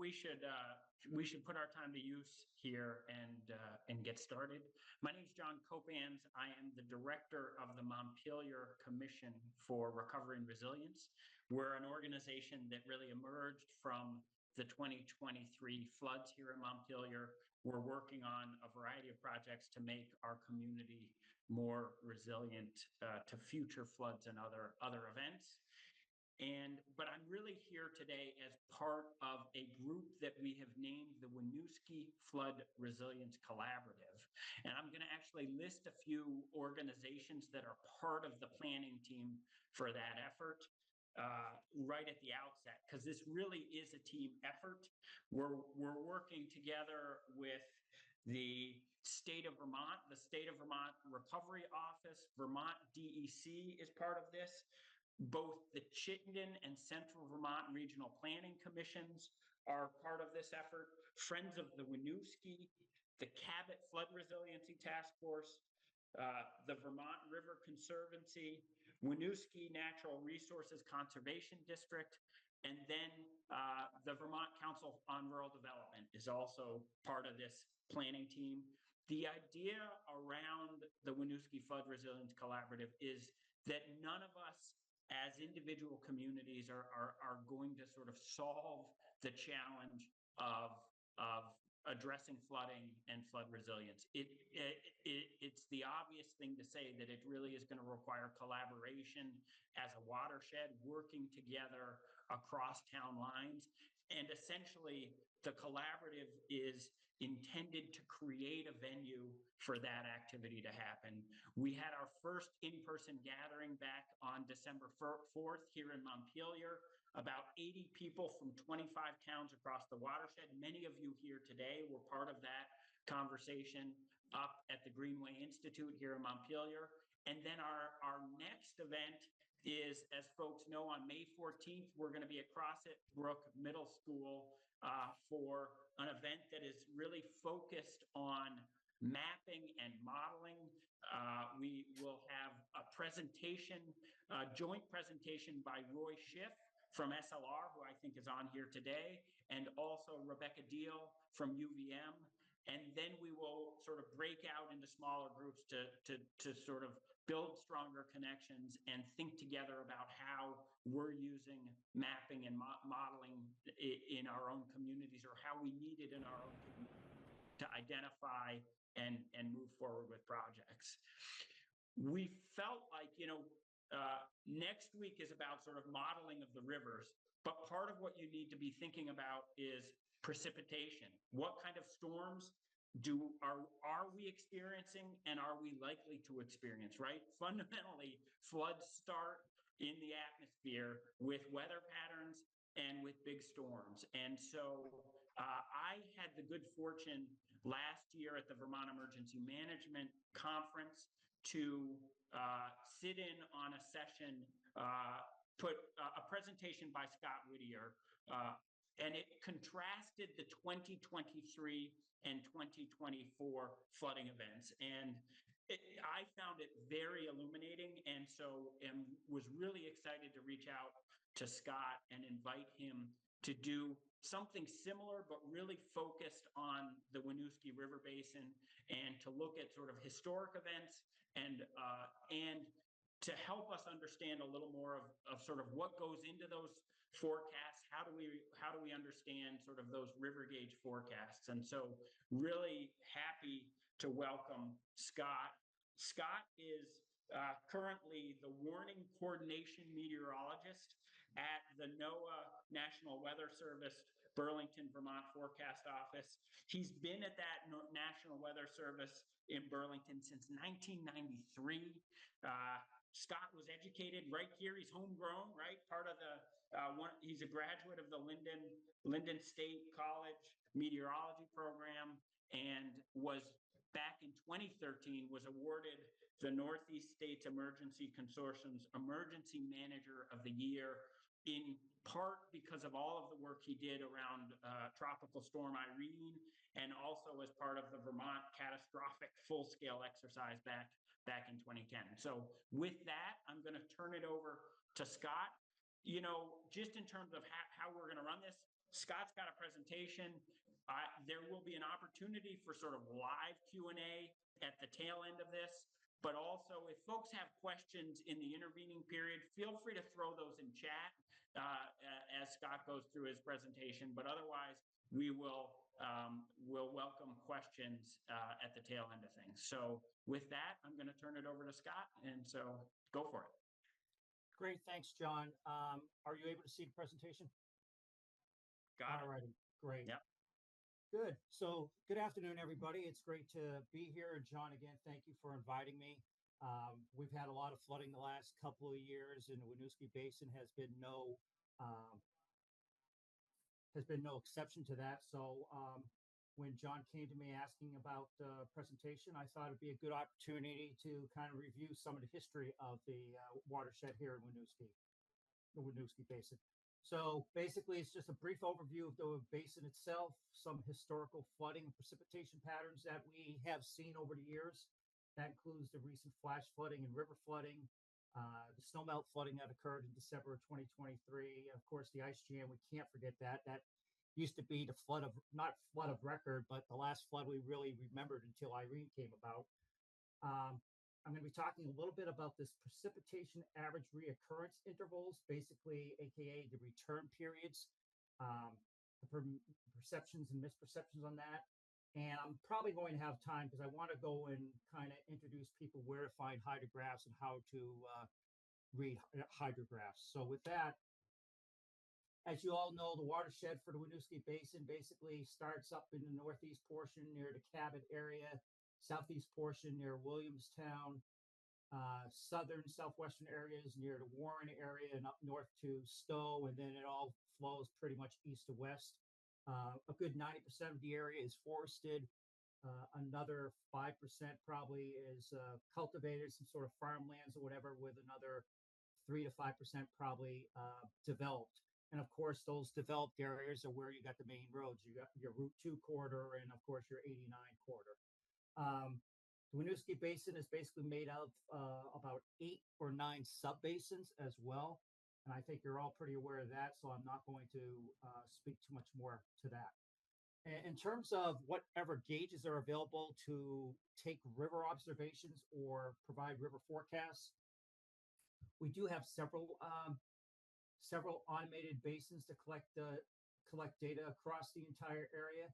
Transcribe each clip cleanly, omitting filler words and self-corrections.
we should put our time to use here and get started. My name is John Copans. I am the director of the Montpelier Commission for Recovery and Resilience. We're an organization that really emerged from the 2023 floods here in Montpelier. We're working on a variety of projects to make our community more resilient to future floods and other events. But I'm really here today as part of a group that we have named the Winooski Flood Resilience Collaborative. And I'm going to actually list a few organizations that are part of the planning team for that effort right at the outset, because this really is a team effort. We're working together with the state of Vermont, the State of Vermont Recovery Office, Vermont DEC is part of this. Both the Chittenden and Central Vermont Regional Planning Commissions are part of this effort. Friends of the Winooski, the Cabot Flood Resiliency Task Force, the Vermont River Conservancy, Winooski Natural Resources Conservation District, and then the Vermont Council on Rural Development is also part of this planning team. The idea around the Winooski Flood Resilience Collaborative is that none of us as individual communities are going to sort of solve the challenge of addressing flooding and flood resilience. It's the obvious thing to say that it really is going to require collaboration as a watershed, working together across town lines. And essentially, the collaborative is intended to create a venue for that activity to happen. We had our first in-person gathering back on December 4th here in Montpelier. About 80 people from 25 towns across the watershed. Many of you here today were part of that conversation up at the Greenway Institute here in Montpelier. And then our next event is, as folks know, on May 14th, we're going to be at Crossett Brook Middle School for an event that is really focused on mapping and modeling. We will have a presentation, a joint presentation by Roy Schiff from SLR, who I think is on here today, and also Rebecca Deal from UVM. And then we will sort of break out into smaller groups to sort of build stronger connections and think together about how we're using mapping and modeling in our own communities, or how we need it in our own community to identify and move forward with projects. We felt like, next week is about sort of modeling of the rivers, but part of what you need to be thinking about is precipitation. What kind of storms are we experiencing, and are we likely to experience, right? Fundamentally, floods start in the atmosphere with weather patterns and with big storms. And so I had the good fortune last year at the Vermont Emergency Management Conference to sit in on a session, put a presentation by Scott Whittier, and it contrasted the 2023 and 2024 flooding events. And I found it very illuminating. And so was really excited to reach out to Scott and invite him to do something similar, but really focused on the Winooski River Basin, and to look at sort of historic events and to help us understand a little more of sort of what goes into those forecasts. How do we understand sort of those river gauge forecasts? And so really happy to welcome Scott. Scott is currently the warning coordination meteorologist at the NOAA National Weather Service Burlington, Vermont forecast office. He's been at that National Weather Service in Burlington since 1993. Scott was educated right here. He's homegrown, right? Part of the he's a graduate of the Linden State College meteorology program, and was back in 2013 was awarded the Northeast States Emergency Consortium's Emergency Manager of the Year, in part because of all of the work he did around Tropical Storm Irene, and also as part of the Vermont catastrophic full-scale exercise back in 2010. So with that, I'm going to turn it over to Scott. Just in terms of how we're going to run this, Scott's got a presentation. There will be an opportunity for sort of live Q&A at the tail end of this. But also, if folks have questions in the intervening period, feel free to throw those in chat as Scott goes through his presentation. But otherwise, we will we'll welcome questions at the tail end of things. So with that, I'm going to turn it over to Scott. And so go for it. Great. Thanks, John. Are you able to see the presentation? Got it. All righty. Great. Yep. Good. So good afternoon, everybody. It's great to be here. And John, again, thank you for inviting me. We've had a lot of flooding the last couple of years, and the Winooski Basin has been no exception to that. So when John came to me asking about the presentation, I thought it'd be a good opportunity to kind of review some of the history of the watershed here in Winooski, the Winooski Basin. So basically, it's just a brief overview of the basin itself, some historical flooding and precipitation patterns that we have seen over the years. That includes the recent flash flooding and river flooding, the snowmelt flooding that occurred in December of 2023. Of course, the ice jam, we can't forget that. That used to be the flood of, not flood of record, but the last flood we really remembered until Irene came about. I'm going to be talking a little bit about this precipitation average reoccurrence intervals, basically, AKA the return periods, the perceptions and misperceptions on that. And I'm probably going to have time because I want to go and kind of introduce people where to find hydrographs and how to read hydrographs. So with that, as you all know, the watershed for the Winooski Basin basically starts up in the northeast portion near the Cabot area, southeast portion near Williamstown, southwestern areas near the Warren area, and up north to Stowe, and then it all flows pretty much east to west. A good 90% of the area is forested. Another 5% probably is cultivated, some sort of farmlands or whatever, with another 3 to 5% probably developed. And of course, those developed areas are where you got the main roads. You got your Route 2 corridor and, of course, your 89 corridor. The Winooski Basin is basically made of about 8 or 9 subbasins as well. And I think you're all pretty aware of that, so I'm not going to speak too much more to that. In terms of whatever gauges are available to take river observations or provide river forecasts, we do have several automated basins to collect data across the entire area.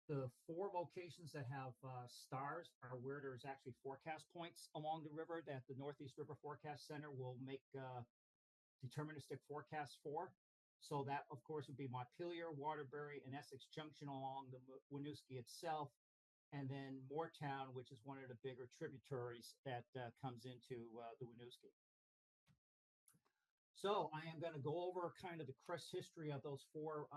The 4 locations that have stars are where there's actually forecast points along the river that the Northeast River Forecast Center will make deterministic forecasts for. So that, of course, would be Montpelier, Waterbury, and Essex Junction along the Winooski itself, and then Moortown, which is one of the bigger tributaries that comes into the Winooski. So I am going to go over kind of the crest history of those 4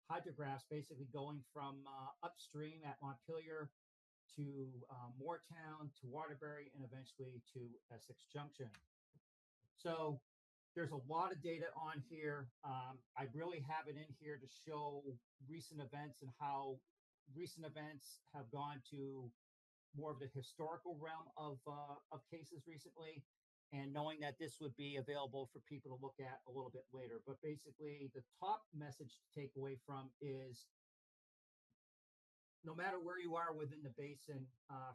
hydrographs, basically going from upstream at Montpelier to Moortown to Waterbury and eventually to Essex Junction. So there's a lot of data on here. I really have it in here to show recent events and how recent events have gone to more of the historical realm of cases recently, and knowing that this would be available for people to look at a little bit later. But basically, the top message to take away from is no matter where you are within the basin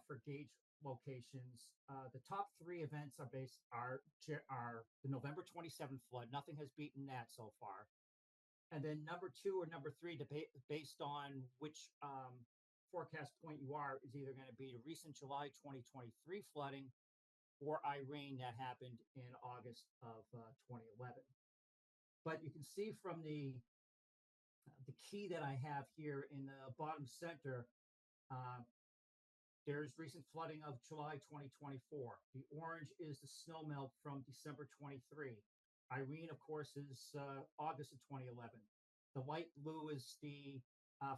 for gauge locations, the top 3 events are the November 27th flood. Nothing has beaten that so far. And then number 2 or number 3, based on which forecast point you are, is either going to be the recent July 2023 flooding or Irene that happened in August of 2011. But you can see from the key that I have here in the bottom center, there's recent flooding of July 2024. The orange is the snowmelt from December 23. Irene, of course, is August of 2011. The light blue is the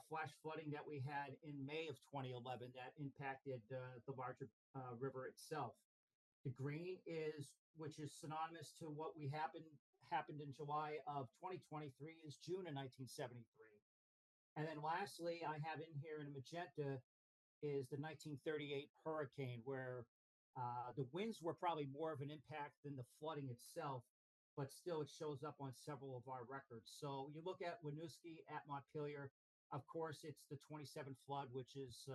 flash flooding that we had in May of 2011 that impacted the larger river itself. The green is, which is synonymous to what we happened in July of 2023, is June of 1973. And then lastly, I have in here in magenta is the 1938 hurricane, where the winds were probably more of an impact than the flooding itself. but still it shows up on several of our records. So you look at Winooski at Montpelier, of course, it's the 27 flood, which is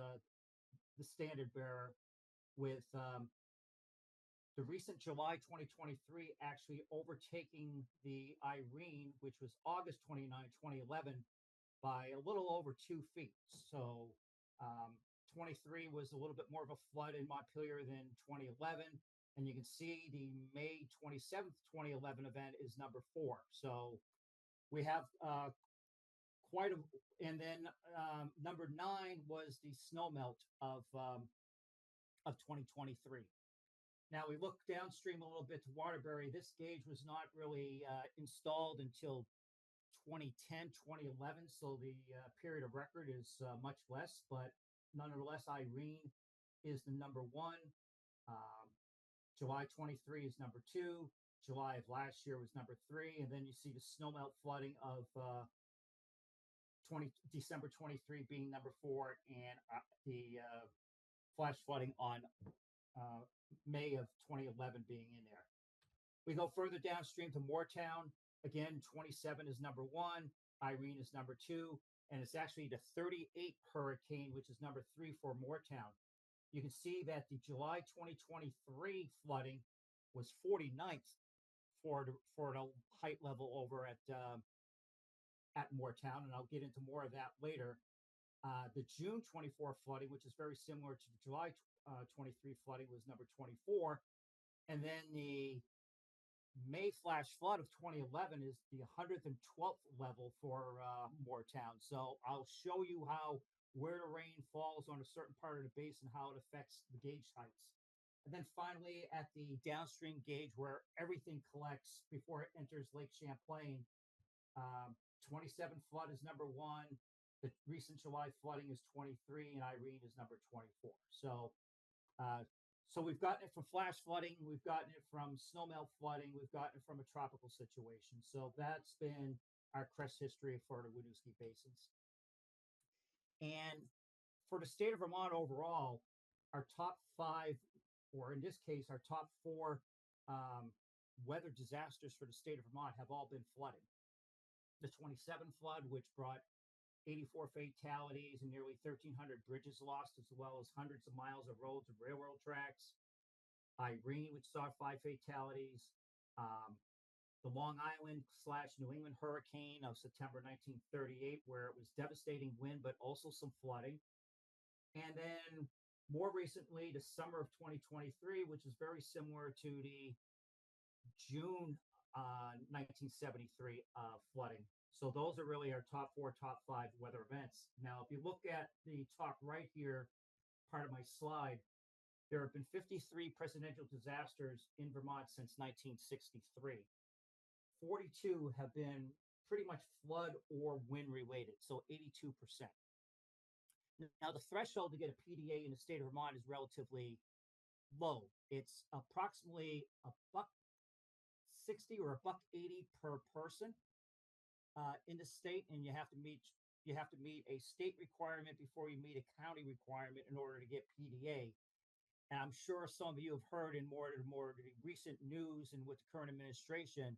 the standard bearer, with the recent July 2023 actually overtaking the Irene, which was August 29, 2011, by a little over 2 feet. So 23 was a little bit more of a flood in Montpelier than 2011. And you can see the May 27th, 2011 event is number 4. So we have quite a, and then number 9 was the snowmelt of 2023. Now we look downstream a little bit to Waterbury. This gauge was not really installed until 2010, 2011. So the period of record is much less, but nonetheless, Irene is the number 1. July 23 is number 2. July of last year was number 3. And then you see the snowmelt flooding of December 23 being number 4, and the flash flooding on May of 2011 being in there. We go further downstream to Moortown. Again, 27 is number 1. Irene is number 2. And it's actually the 38 hurricane, which is number 3 for Moortown. You can see that the July 2023 flooding was 49th for the height level over at Moortown, and I'll get into more of that later. The June 24 flooding, which is very similar to the July 23 flooding, was number 24. And then the May flash flood of 2011 is the 112th level for Moortown. So I'll show you where the rain falls on a certain part of the basin, how it affects the gauge heights. And then finally, at the downstream gauge where everything collects before it enters Lake Champlain, 27 flood is number 1. The recent July flooding is 23, and Irene is number 24. So we've gotten it from flash flooding, we've gotten it from snowmelt flooding, we've gotten it from a tropical situation. So that's been our crest history for the Winooski basins. And for the state of Vermont overall, our top 5, or in this case, our top 4 weather disasters for the state of Vermont have all been flooding. The 27 flood, which brought 84 fatalities and nearly 1,300 bridges lost, as well as hundreds of miles of roads and railroad tracks. Irene, which saw 5 fatalities. The Long Island / New England hurricane of September 1938, where it was devastating wind, but also some flooding. And then more recently, the summer of 2023, which is very similar to the June 1973 flooding. So those are really our top 4, top 5 weather events. Now, if you look at the top right here, part of my slide, there have been 53 presidential disasters in Vermont since 1963. 42 have been pretty much flood or wind related, so 82%. Now, the threshold to get a PDA in the state of Vermont is relatively low. It's approximately $1.60 or $1.80 per person in the state, and you have to meet a state requirement before you meet a county requirement in order to get PDA. And I'm sure some of you have heard in more recent news and with the current administration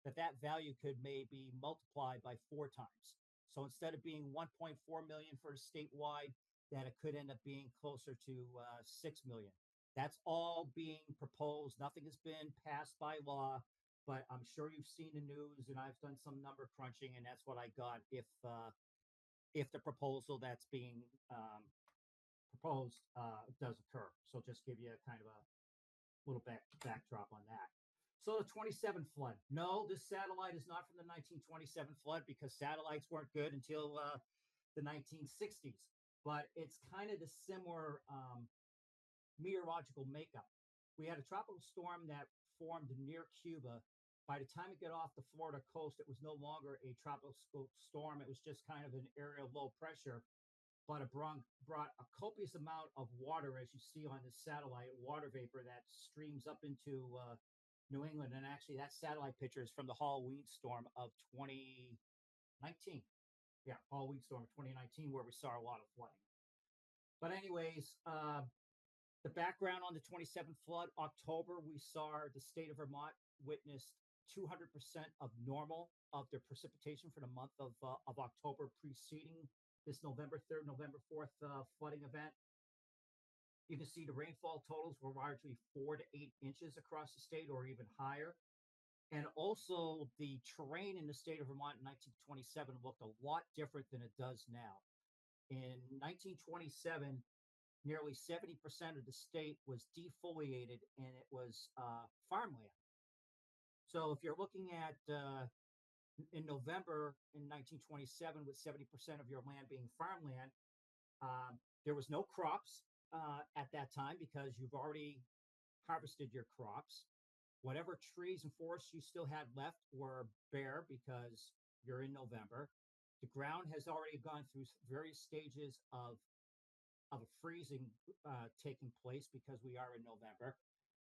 that value could maybe multiply by 4 times. So instead of being 1.4 million for the statewide, that it could end up being closer to 6 million. That's all being proposed. Nothing has been passed by law, but I'm sure you've seen the news, and I've done some number crunching, and that's what I got if the proposal that's being proposed does occur. So just give you a kind of a little backdrop on that. So the 27 flood. No, this satellite is not from the 1927 flood, because satellites weren't good until the 1960s. But it's kind of the similar meteorological makeup. We had a tropical storm that formed near Cuba. By the time it got off the Florida coast, it was no longer a tropical storm. It was just kind of an area of low pressure. But it brought a copious amount of water, as you see on this satellite, water vapor that streams up into New England. And actually, that satellite picture is from the Halloween storm of 2019. Yeah, Halloween storm of 2019, where we saw a lot of flooding. But anyways, the background on the 27 flood, October, we saw the state of Vermont witnessed 200% of normal of their precipitation for the month of October preceding this November 3rd, November 4th flooding event. You can see the rainfall totals were largely 4 to 8 inches across the state or even higher. And also the terrain in the state of Vermont in 1927 looked a lot different than it does now. In 1927, nearly 70% of the state was defoliated and it was farmland. So if you're looking at in November in 1927 with 70% of your land being farmland, there was no crops at that time because you've already harvested your crops. Whatever trees and forests you still had left were bare because you're in November. The ground has already gone through various stages of a freezing taking place because we are in November.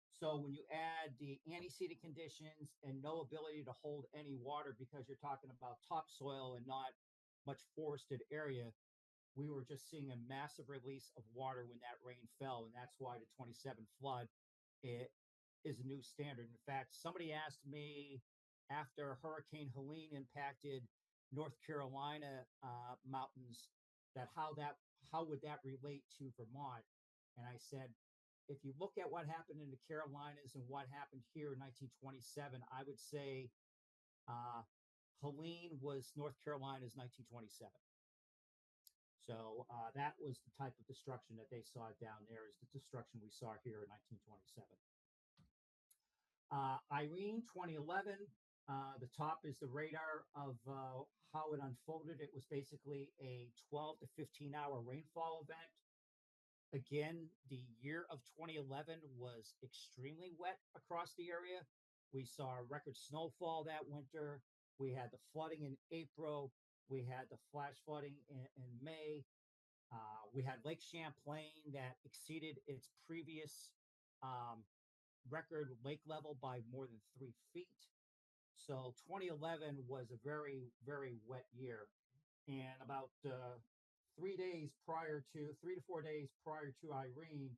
So when you add the antecedent conditions and no ability to hold any water because you're talking about topsoil and not much forested area, we were just seeing a massive release of water when that rain fell. And that's why the 27 flood is a new standard. In fact, somebody asked me after Hurricane Helene impacted North Carolina mountains that how would that relate to Vermont? And I said, if you look at what happened in the Carolinas and what happened here in 1927, I would say Helene was North Carolina's 1927. So that was the type of destruction that they saw down there is the destruction we saw here in 1927. Irene 2011, the top is the radar of how it unfolded. It was basically a 12 to 15 hour rainfall event. Again, the year of 2011 was extremely wet across the area. We saw record snowfall that winter. We had the flooding in April. We had the flash flooding in May. We had Lake Champlain that exceeded its previous record lake level by more than 3 feet. So 2011 was a very, very wet year. And about 3 to 4 days prior to Irene,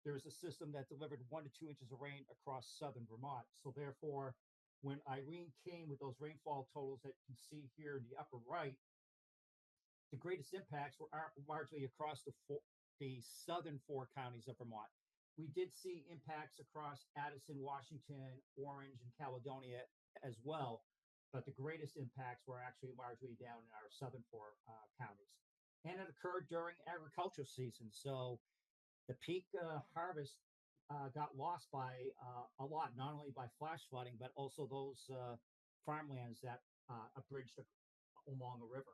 there was a system that delivered 1 to 2 inches of rain across southern Vermont. So therefore, when Irene came with those rainfall totals that you can see here in the upper right, the greatest impacts were largely across the southern 4 counties of Vermont. We did see impacts across Addison, Washington, Orange, and Caledonia as well, but the greatest impacts were actually largely down in our southern 4 counties. And it occurred during agricultural season. So the peak harvest got lost by a lot, not only by flash flooding, but also those farmlands that abridged along a river.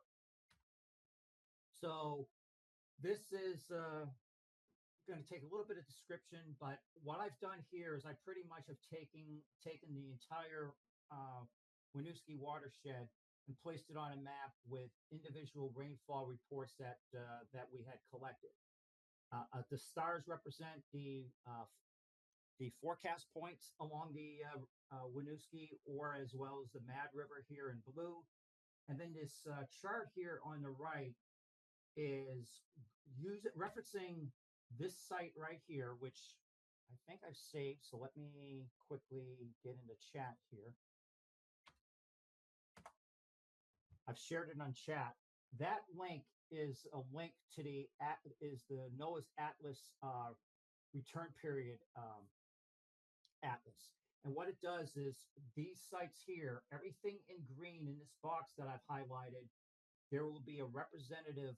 So this is going to take a little bit of description, but what I've done here is I pretty much have taken the entire Winooski Watershed and placed it on a map with individual rainfall reports that we had collected. The stars represent the forecast points along the Winooski, or as well as the Mad River here in blue. And then this chart here on the right is referencing this site right here, which I think I've saved. So let me quickly get into chat here. I've shared it on chat. That link is a link to the NOAA's Atlas return period atlas. And what it does is these sites here, everything in green in this box that I've highlighted, there will be a representative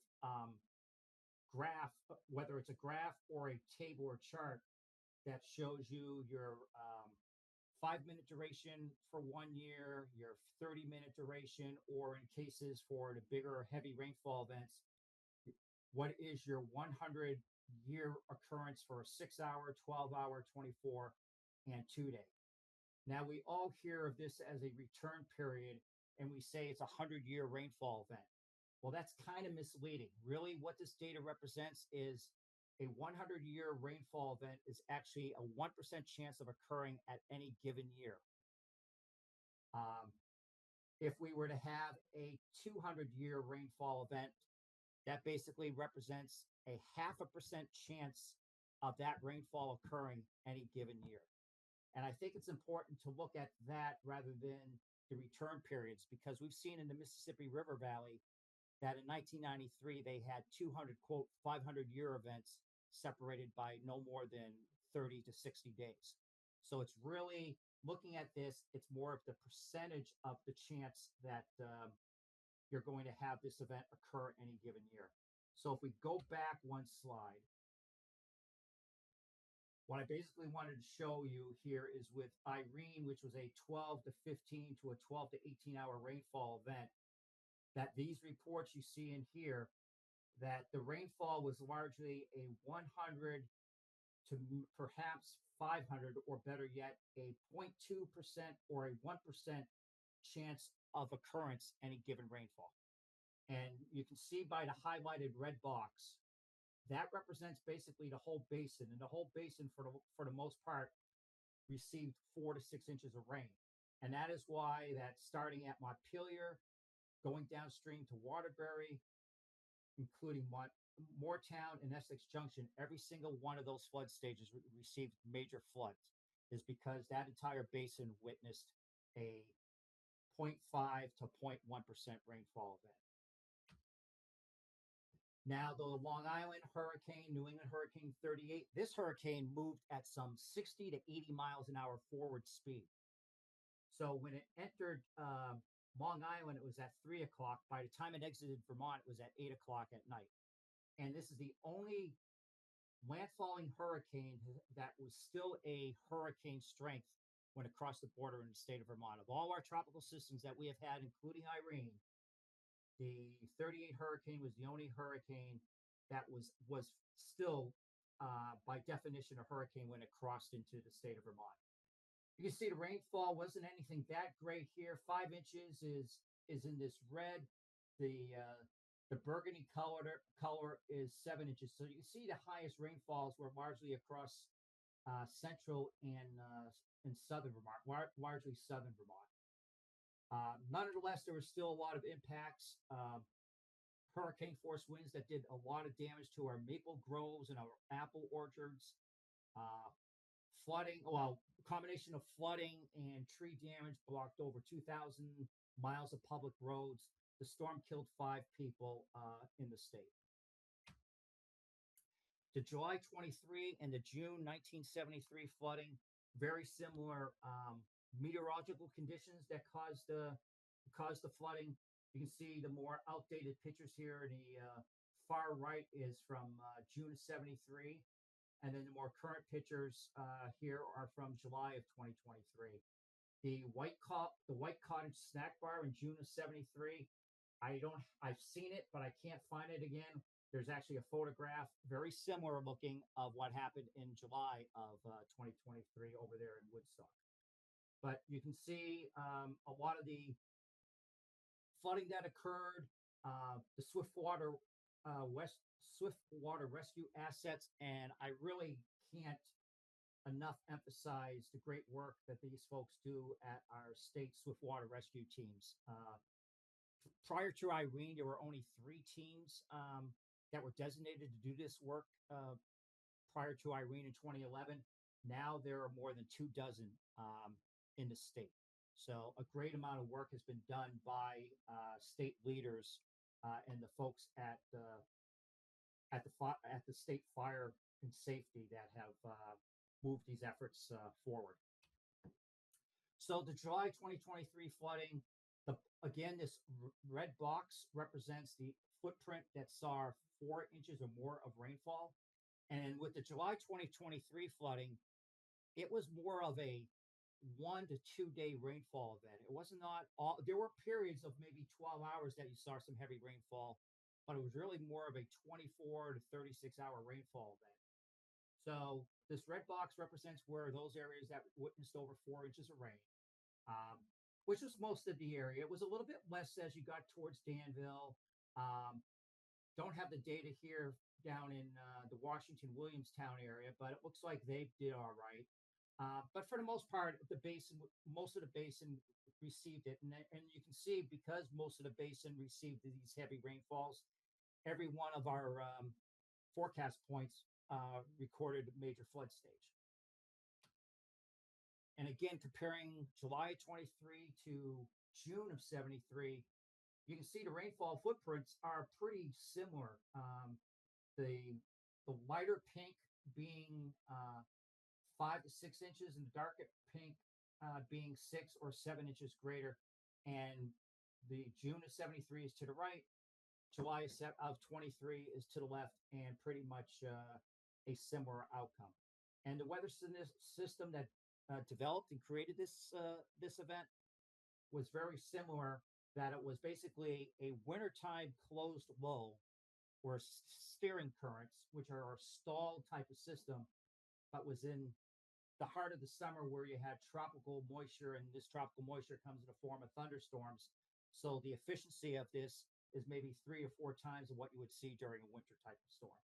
graph, whether it's a graph or a table or chart that shows you your 5-minute duration for 1 year, your 30-minute duration, or in cases for the bigger heavy rainfall events, what is your 100-year occurrence for a 6-hour, 12-hour, 24, and 2-day. Now, we all hear of this as a return period, and we say it's a 100-year rainfall event. Well, that's kind of misleading. Really, what this data represents is a 100-year rainfall event is actually a 1% chance of occurring at any given year. If we were to have a 200-year rainfall event, that basically represents a 0.5% chance of that rainfall occurring any given year. And I think it's important to look at that rather than the return periods, because we've seen in the Mississippi River Valley that in 1993 they had 200 quote 500-year events separated by no more than 30 to 60 days. So it's really looking at this, it's more of the percentage of the chance that you're going to have this event occur any given year. So if we go back one slide, what I basically wanted to show you here is with Irene, which was a 12 to 15 to a 12 to 18-hour rainfall event, that these reports you see in here, that the rainfall was largely a 100 to perhaps 500, or better yet, a 0.2% or a 1% chance of occurrence any given rainfall. And you can see by the highlighted red box, that represents basically the whole basin. And the whole basin, for the most part, received 4 to 6 inches of rain. And that is why that starting at Montpelier, going downstream to Waterbury, including Moortown and Essex Junction, every single one of those flood stages received major floods, is because that entire basin witnessed a 0.5 to 0.1% rainfall event. Now, the Long Island hurricane, New England Hurricane 38, this hurricane moved at some 60 to 80 miles an hour forward speed. So when it entered Long Island, it was at 3 o'clock. By the time it exited Vermont, it was at 8 o'clock at night. And this is the only landfalling hurricane that was still a hurricane strength when it crossed the border in the state of Vermont. Of all our tropical systems that we have had, including Irene, the 38 hurricane was the only hurricane that was still, by definition, a hurricane when it crossed into the state of Vermont. You can see the rainfall wasn't anything that great here. 5 inches is in this red. The burgundy color is 7 inches. So you can see the highest rainfalls were largely across central and southern Vermont, largely southern Vermont. Nonetheless, there was still a lot of impacts. Hurricane force winds that did a lot of damage to our maple groves and our apple orchards. Flooding, well, a combination of flooding and tree damage blocked over 2,000 miles of public roads. The storm killed 5 people in the state. The July 23 and the June 1973 flooding, very similar meteorological conditions that caused the flooding. You can see the more outdated pictures here. The far right is from June of 73, and then the more current pictures here are from July of 2023. The White Cottage snack bar in June of 73. I've seen it, but I can't find it again. There's actually a photograph, very similar looking, of what happened in July of 2023 over there in Woodstock. But you can see a lot of the flooding that occurred, the Swiftwater rescue assets, and I really can't enough emphasize the great work that these folks do at our state Swiftwater rescue teams. Prior to Irene, there were only 3 teams that were designated to do this work prior to Irene in 2011. Now there are more than 24 in the state. So a great amount of work has been done by state leaders and the folks at the state fire and safety that have moved these efforts forward. So the July 2023 flooding, again, this red box represents the footprint that saw 4 inches or more of rainfall. And with the July 2023 flooding, it was more of a 1 to 2 day rainfall event. It was not all, there were periods of maybe 12 hours that you saw some heavy rainfall, but it was really more of a 24 to 36 hour rainfall event. So this red box represents where those areas that witnessed over 4 inches of rain, which was most of the area. It was a little bit less as you got towards Danville. Don't have the data here down in the Washington Williamstown area, but it looks like they did all right. But for the most part, most of the basin received it. And you can see, because most of the basin received these heavy rainfalls, every one of our forecast points recorded major flood stage. And again, comparing July 23 to June of 73, you can see the rainfall footprints are pretty similar. The the lighter pink being 5 to 6 inches, and the darker pink being 6 or 7 inches greater. And the June of 73 is to the right, July of 23 is to the left, and pretty much a similar outcome. And the weather system that developed and created this event was very similar. That it was basically a wintertime closed low, or steering currents, which are a stall type of system, but was in the heart of the summer where you had tropical moisture, and this tropical moisture comes in the form of thunderstorms. So the efficiency of this is maybe 3 or 4 times of what you would see during a winter type of storm.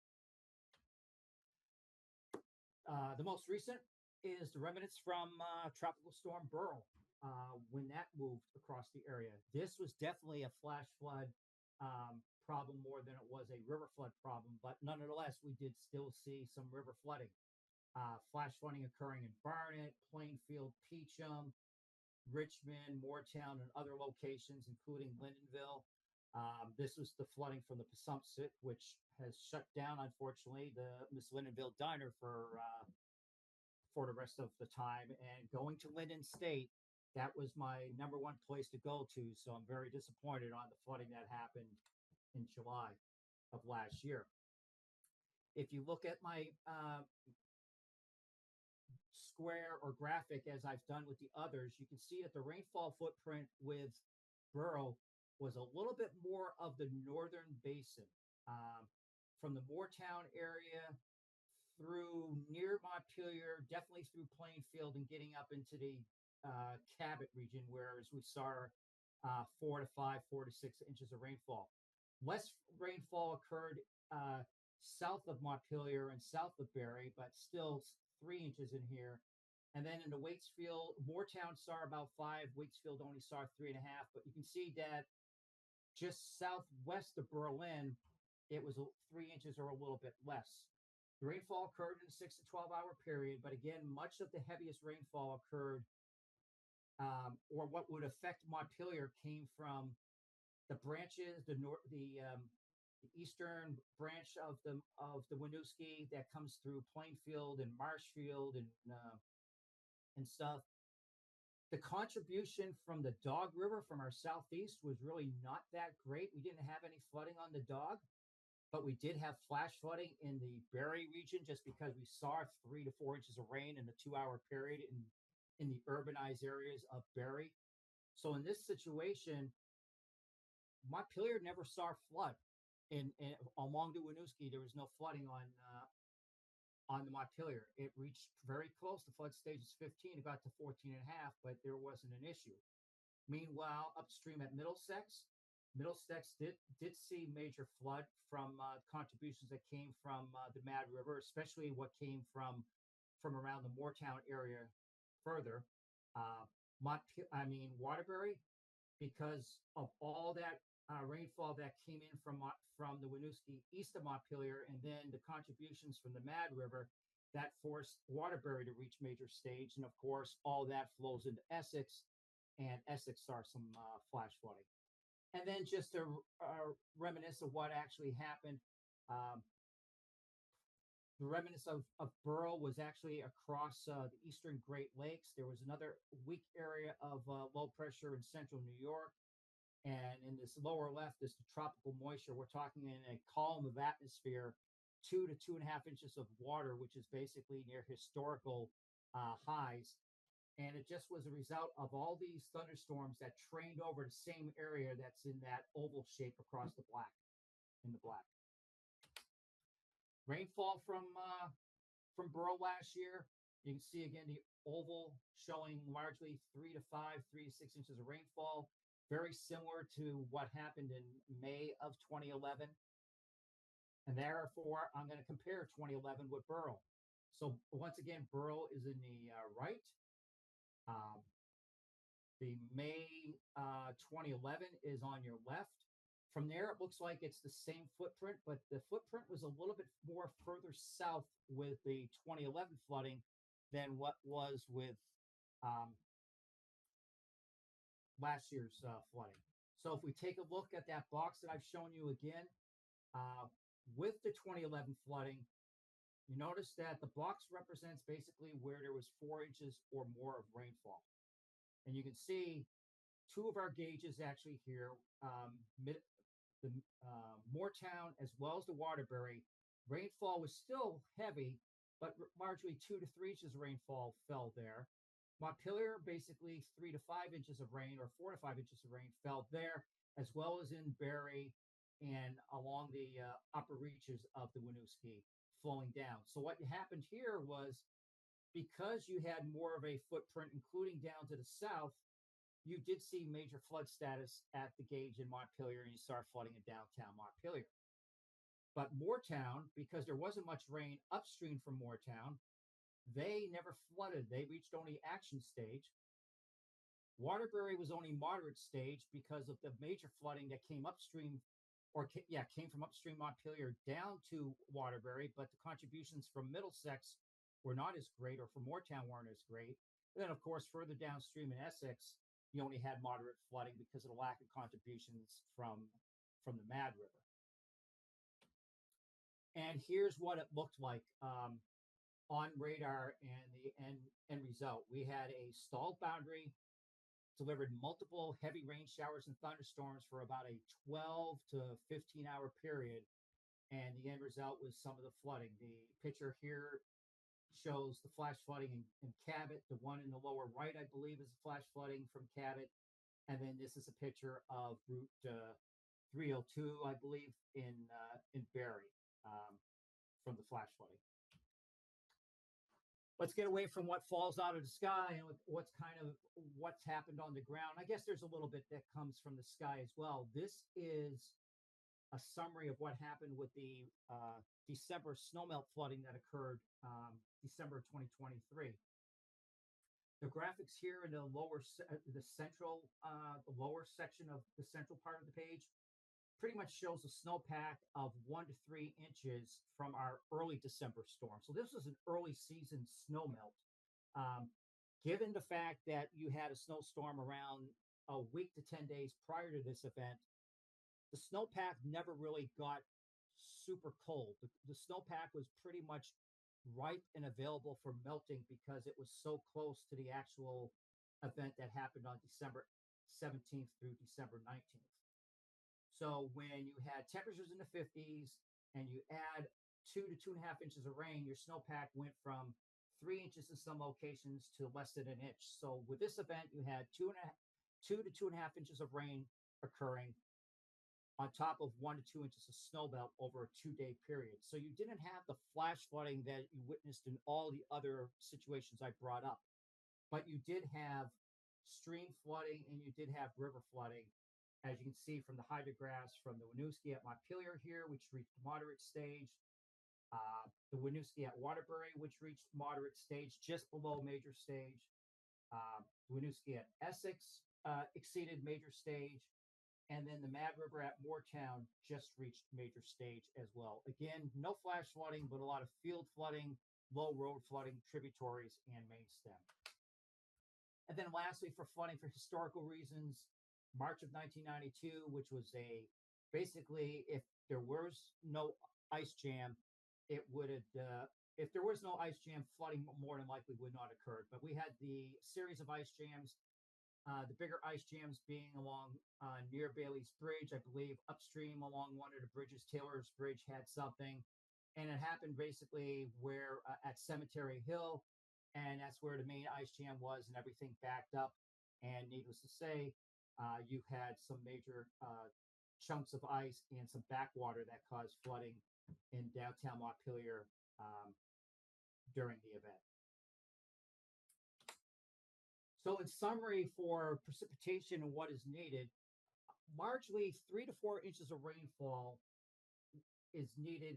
The most recent is the remnants from Tropical Storm Burl, when that moved across the area. This was definitely a flash flood problem more than it was a river flood problem, but nonetheless, we did still see some river flooding. Flash flooding occurring in Barnet, Plainfield, Peacham, Richmond, Moortown, and other locations, including Lyndonville. This was the flooding from the Passumpsic, which has shut down, unfortunately, the Miss Lyndonville Diner for the rest of the time. And going to Linden State, that was my #1 place to go to. So I'm very disappointed on the flooding that happened in July of last year. If you look at my square or graphic, as I've done with the others, you can see that the rainfall footprint with Burl was a little bit more of the northern basin, from the Moortown area through near Montpelier, definitely through Plainfield, and getting up into the Cabot region, whereas we saw 4 to 5, 4 to 6 inches of rainfall. Less rainfall occurred south of Montpelier and south of Barrie, but still 3 inches in here. And then in the Waitsfield, Moortown saw about 5, Waitsfield only saw 3.5. But you can see that just southwest of Berlin, it was 3 inches or a little bit less. The rainfall occurred in a 6 to 12 hour period, but again, much of the heaviest rainfall occurred, or what would affect Montpelier, came from the branches, the eastern branch of the Winooski that comes through Plainfield and Marshfield and stuff. The contribution from the Dog River from our southeast was really not that great. We didn't have any flooding on the Dog, but we did have flash flooding in the Barrie region, just because we saw 3 to 4 inches of rain in a 2-hour period in the urbanized areas of Barrie. So in this situation, Montpelier never saw flood. In along the Winooski, there was no flooding on the Montpelier. It reached very close to flood stages 15. It got to 14.5, but there wasn't an issue. Meanwhile, upstream at Middlesex did see major flood from contributions that came from the Mad River, especially what came from around the Moortown area further. Waterbury, because of all that rainfall that came in from the Winooski east of Montpelier, and then the contributions from the Mad River, that forced Waterbury to reach major stage. And of course, all that flows into Essex, and Essex saw some flash flooding. And then just to reminisce of what actually happened, the remnants of Burl was actually across the eastern Great Lakes. There was another weak area of low pressure in central New York. And in this lower left is the tropical moisture. We're talking in a column of atmosphere, 2 to 2.5 inches of water, which is basically near historical highs. And it just was a result of all these thunderstorms that trained over the same area that's in that oval shape across the black. Rainfall from Burl last year, you can see again the oval showing largely 3 to 5, 3 to 6 inches of rainfall. Very similar to what happened in May of 2011. And therefore, I'm going to compare 2011 with Burl. So once again, Burl is in the right. The May 2011 is on your left. From there, it looks like it's the same footprint, but the footprint was a little bit more further south with the 2011 flooding than what was with um, last year's flooding. So if we take a look at that box that I've shown you again, uh, with the 2011 flooding, you notice that the box represents basically where there was 4 inches or more of rainfall. And you can see two of our gauges actually here, the Moortown as well as the Waterbury. Rainfall was still heavy, but largely 2 to 3 inches of rainfall fell there. Montpelier, basically 3 to 5 inches of rain, or 4 to 5 inches of rain fell there, as well as in Barrie and along the upper reaches of the Winooski flowing down. So what happened here was, because you had more of a footprint, including down to the south, you did see major flood status at the gauge in Montpelier, and you saw flooding in downtown Montpelier. But Moortown, because there wasn't much rain upstream from Moortown, they never flooded. They reached only action stage. Waterbury was only moderate stage because of the major flooding that came upstream, came from upstream Montpelier down to Waterbury, but the contributions from Middlesex were not as great, or from Moortown weren't as great. And then, of course, further downstream in Essex, you only had moderate flooding because of the lack of contributions from the Mad River. And here's what it looked like on radar and the end result. We had a stalled boundary, delivered multiple heavy rain showers and thunderstorms for about a 12 to 15 hour period. And the end result was some of the flooding. The picture here shows the flash flooding in Cabot. The one in the lower right, I believe, is flash flooding from Cabot. And then this is a picture of Route 302, I believe, in Barrie, from the flash flooding. Let's get away from what falls out of the sky and what's happened on the ground. I guess there's a little bit that comes from the sky as well. This is a summary of what happened with the December snowmelt flooding that occurred December 2023. The graphics here in the lower section of the central part of the page pretty much shows a snowpack of 1 to 3 inches from our early December storm. So this was an early season snowmelt. Given the fact that you had a snowstorm around a week to 10 days prior to this event, the snowpack never really got super cold. The snowpack was pretty much ripe and available for melting because it was so close to the actual event that happened on December 17th through December 19th. So when you had temperatures in the 50s and you add 2 to 2.5 inches of rain, your snowpack went from 3 inches in some locations to less than an inch. So with this event, you had 2 to 2.5 inches of rain occurring on top of 1 to 2 inches of snowmelt over a 2-day period. So you didn't have the flash flooding that you witnessed in all the other situations I brought up. But you did have stream flooding and you did have river flooding, as you can see from the hydrographs from the Winooski at Montpelier here, which reached moderate stage. The Winooski at Waterbury, which reached moderate stage, just below major stage. The Winooski at Essex exceeded major stage. And then the Mad River at Moortown just reached major stage as well. Again, no flash flooding, but a lot of field flooding, low road flooding, tributaries, and main stem. And then lastly, for flooding for historical reasons, March of 1992, which was basically, if there was no ice jam, it would have, if there was no ice jam, flooding more than likely would not occur. But we had the series of ice jams. The bigger ice jams being along near Bailey's Bridge, I believe upstream along one of the bridges, Taylor's Bridge had something. And it happened basically where at Cemetery Hill, and that's where the main ice jam was, and everything backed up. And needless to say, you had some major chunks of ice and some backwater that caused flooding in downtown Montpelier during the event. So in summary, for precipitation and what is needed, largely 3 to 4 inches of rainfall is needed,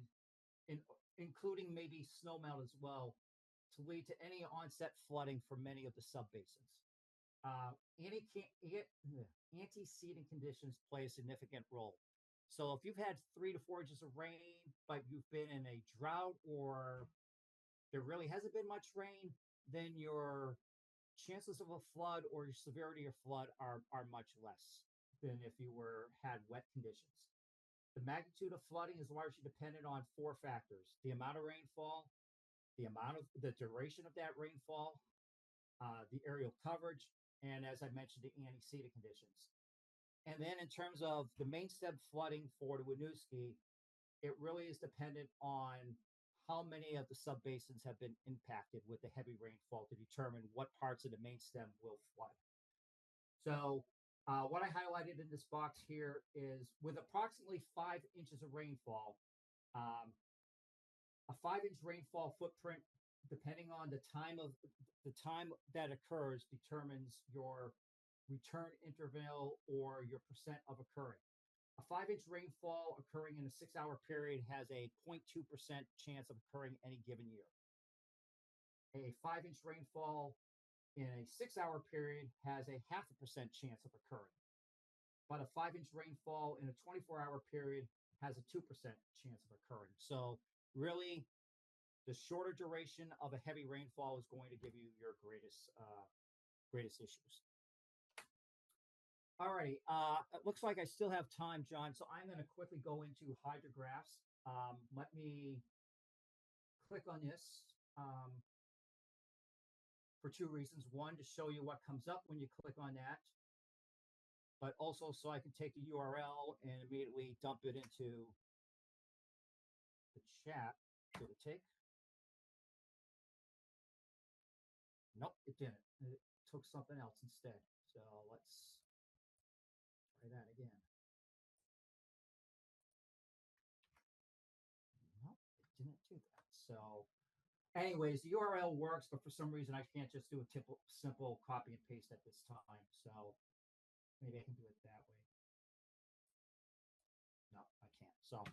including maybe snowmelt as well, to lead to any onset flooding for many of the subbasins. Antecedent conditions play a significant role. So if you've had 3 to 4 inches of rain, but you've been in a drought or there really hasn't been much rain, then your chances of a flood or severity of flood are much less than if you had wet conditions. The magnitude of flooding is largely dependent on four factors: the amount of rainfall, the duration of that rainfall, the aerial coverage, and as I mentioned, the antecedent conditions. And then in terms of the main stem flooding for the Winooski, it really is dependent on how many of the subbasins have been impacted with the heavy rainfall to determine what parts of the main stem will flood. So what I highlighted in this box here is with approximately 5 inches of rainfall, a 5-inch rainfall footprint, depending on the time that occurs, determines your return interval or your percent of occurring. A 5-inch rainfall occurring in a 6-hour period has a 0.2% chance of occurring any given year. A 5-inch rainfall in a 6-hour period has a 0.5% chance of occurring. But a 5-inch rainfall in a 24-hour period has a 2% chance of occurring. So really, the shorter duration of a heavy rainfall is going to give you your greatest issues. All righty, it looks like I still have time, John, so I'm going to quickly go into hydrographs. Let me click on this for two reasons. One, to show you what comes up when you click on that, but also so I can take the URL and immediately dump it into the chat. Did it take? Nope, it didn't. It took something else instead. So let's try that again. Nope, it didn't do that. So anyways, the URL works, but for some reason I can't just do a simple copy and paste at this time. So maybe I can do it that way. No, I can't. So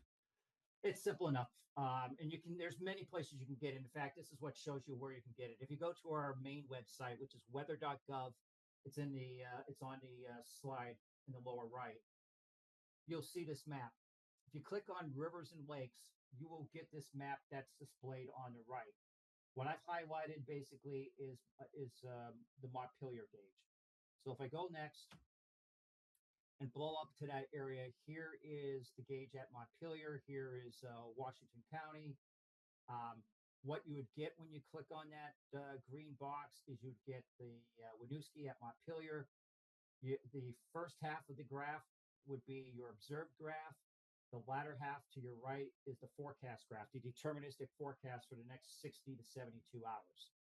it's simple enough. And there's many places you can get it. In fact, this is what shows you where you can get it. If you go to our main website, which is weather.gov, it's on the slide in the lower right. You'll see this map. If you click on rivers and lakes, you will get this map that's displayed on the right. What I've highlighted basically is the Montpelier gauge. So if I go next and blow up to that area, here is the gauge at Montpelier. Here is Washington County. What you would get when you click on that green box is you'd get the Winooski at Montpelier. The first half of the graph would be your observed graph. The latter half to your right is the forecast graph, the deterministic forecast for the next 60 to 72 hours.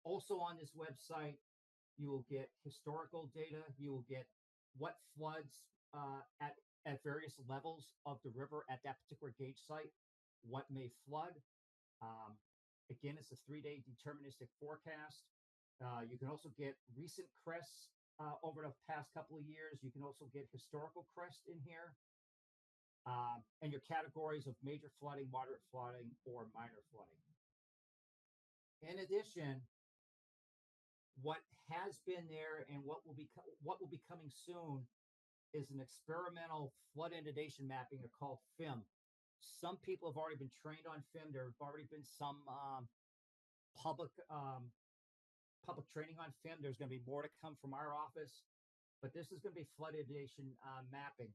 Also on this website, you will get historical data. You will get what floods at various levels of the river at that particular gauge site, what may flood. Again, it's a 3-day deterministic forecast. You can also get recent crests over the past couple of years. You can also get historical crest in here. And your categories of major flooding, moderate flooding, or minor flooding. In addition, what has been there and what will be coming soon is an experimental flood inundation mapping called FIM. Some people have already been trained on FIM. There have already been some public training on FIM. There's going to be more to come from our office, but this is going to be flood inundation mapping.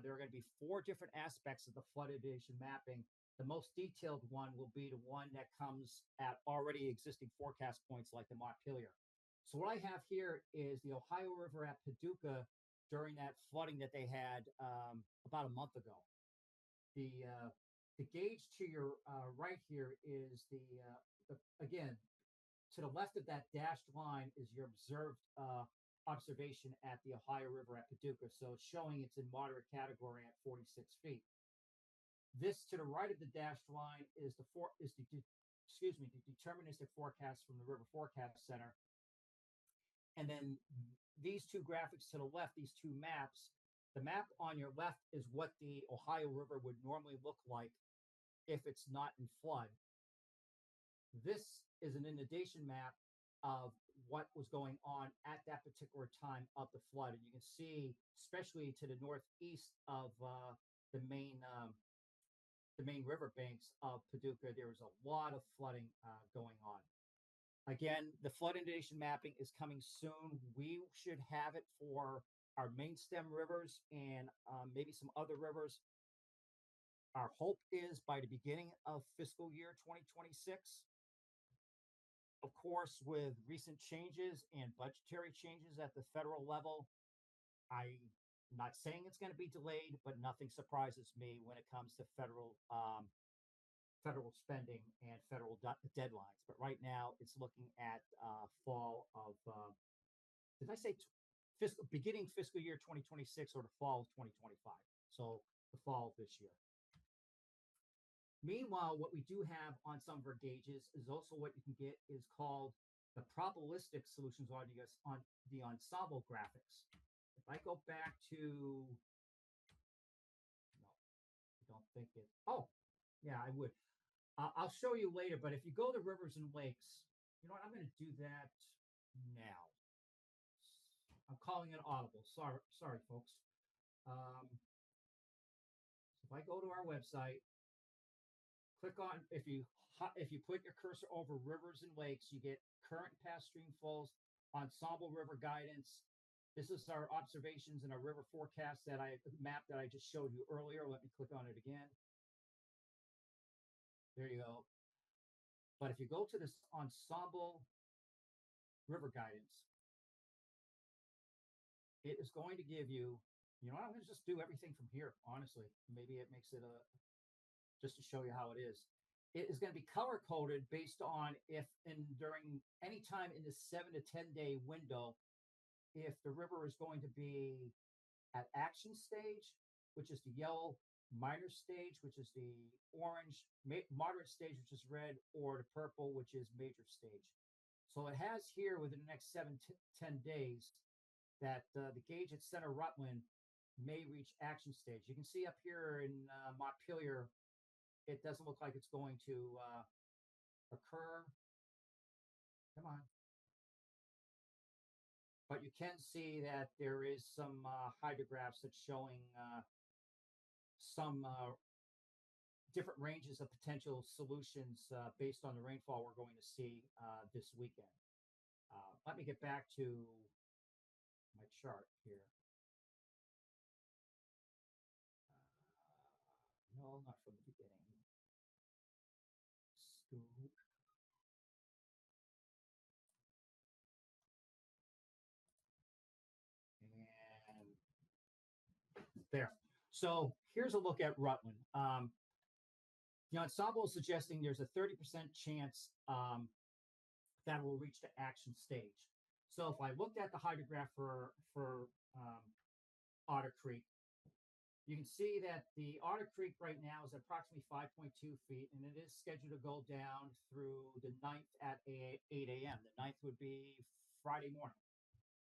There are going to be 4 different aspects of the flood inundation mapping. The most detailed one will be the one that comes at already existing forecast points like the Montpelier. So what I have here is the Ohio River at Paducah during that flooding that they had about a month ago. The gauge to your right here is again, to the left of that dashed line is your observed observation at the Ohio River at Paducah. So it's showing it's in moderate category at 46 feet. This to the right of the dashed line is the deterministic forecast from the River Forecast Center. And then these two graphics to the left, these two maps, the map on your left is what the Ohio River would normally look like if it's not in flood. This is an inundation map of what was going on at that particular time of the flood. And you can see, especially to the northeast of the main riverbanks of Paducah, there was a lot of flooding going on. Again, the flood inundation mapping is coming soon. We should have it for our main stem rivers and maybe some other rivers. Our hope is by the beginning of fiscal year 2026. Of course, with recent changes and budgetary changes at the federal level, I'm not saying it's going to be delayed, but nothing surprises me when it comes to federal spending and federal deadlines. But right now, it's looking at fall of did I say beginning fiscal year 2026 or the fall of 2025? So the fall of this year. Meanwhile, what we do have on some of our gauges is also what you can get is called the probabilistic solutions on the ensemble graphics. If I go back to, no, I don't think it, oh, yeah, I would. I'll show you later, but if you go to rivers and lakes, you know what, I'm going to do that now. I'm calling it audible. Sorry, folks. So if I go to our website, click on, if you put your cursor over rivers and lakes, you get current past stream flows, ensemble river guidance. This is our observations and our river forecast map that I just showed you earlier. Let me click on it again. There you go. But if you go to this ensemble river guidance, it is going to give you, you know, I'm going to just do everything from here, honestly. Maybe it makes it just to show you how it is. It is going to be color coded based on if during any time in this 7 to 10 day window, if the river is going to be at action stage, which is the yellow, minor stage, which is the orange, moderate stage, which is red, or the purple, which is major stage. So it has here within the next 7 to 10 days that the gauge at Center Rutland may reach action stage. You can see up here in Montpelier, it doesn't look like it's going to occur. Come on. But you can see that there is some hydrographs that's showing some different ranges of potential solutions based on the rainfall we're going to see this weekend. Let me get back to my chart here. No, not from the beginning. Scoop. And there. So here's a look at Rutland. The ensemble is suggesting there's a 30% chance that will reach the action stage. So if I looked at the hydrograph for Otter Creek, you can see that the Otter Creek right now is approximately 5.2 feet, and it is scheduled to go down through the 9th at 8 a.m. The 9th would be Friday morning.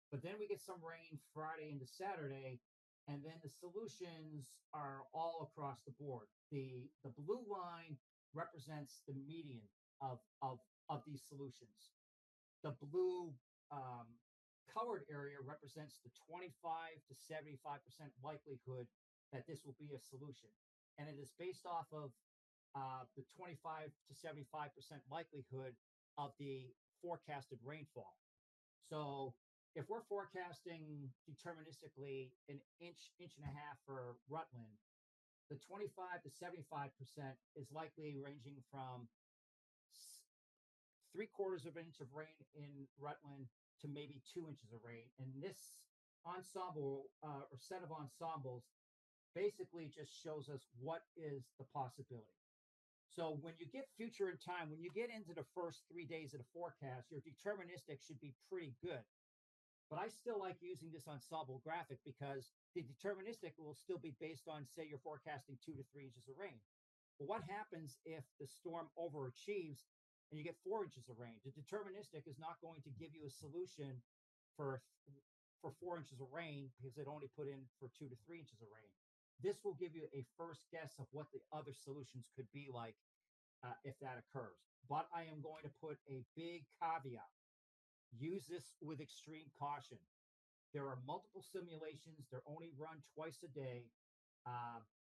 But then we get some rain Friday into Saturday, and then the solutions are all across the board. The blue line represents the median of these solutions. The blue colored area represents the 25 to 75% likelihood that this will be a solution. And it is based off of the 25 to 75% likelihood of the forecasted rainfall. So if we're forecasting deterministically an inch and a half for Rutland, the 25 to 75% is likely ranging from 3/4 of an inch of rain in Rutland to maybe 2 inches of rain. And this ensemble or set of ensembles basically just shows us what is the possibility. So when you get future in time, when you get into the first 3 days of the forecast, your deterministic should be pretty good. But I still like using this ensemble graphic because the deterministic will still be based on, say, you're forecasting 2 to 3 inches of rain. But what happens if the storm overachieves and you get 4 inches of rain? The deterministic is not going to give you a solution for 4 inches of rain because it only put in for 2 to 3 inches of rain. This will give you a first guess of what the other solutions could be like if that occurs. But I am going to put a big caveat. Use this with extreme caution. There are multiple simulations. They're only run twice a day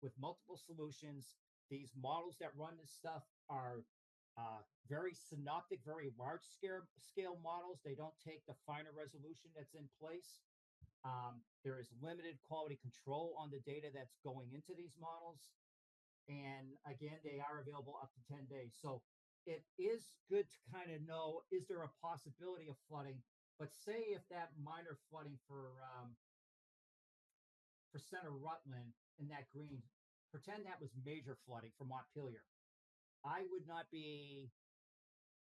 with multiple solutions. These models that run this stuff are Very synoptic, very large scale models. They don't take the finer resolution that's in place. There is limited quality control on the data that's going into these models. And again, they are available up to 10 days. So it is good to kind of know, is there a possibility of flooding? But say if that minor flooding for Center Rutland in that green, pretend that was major flooding for Montpelier. I would not be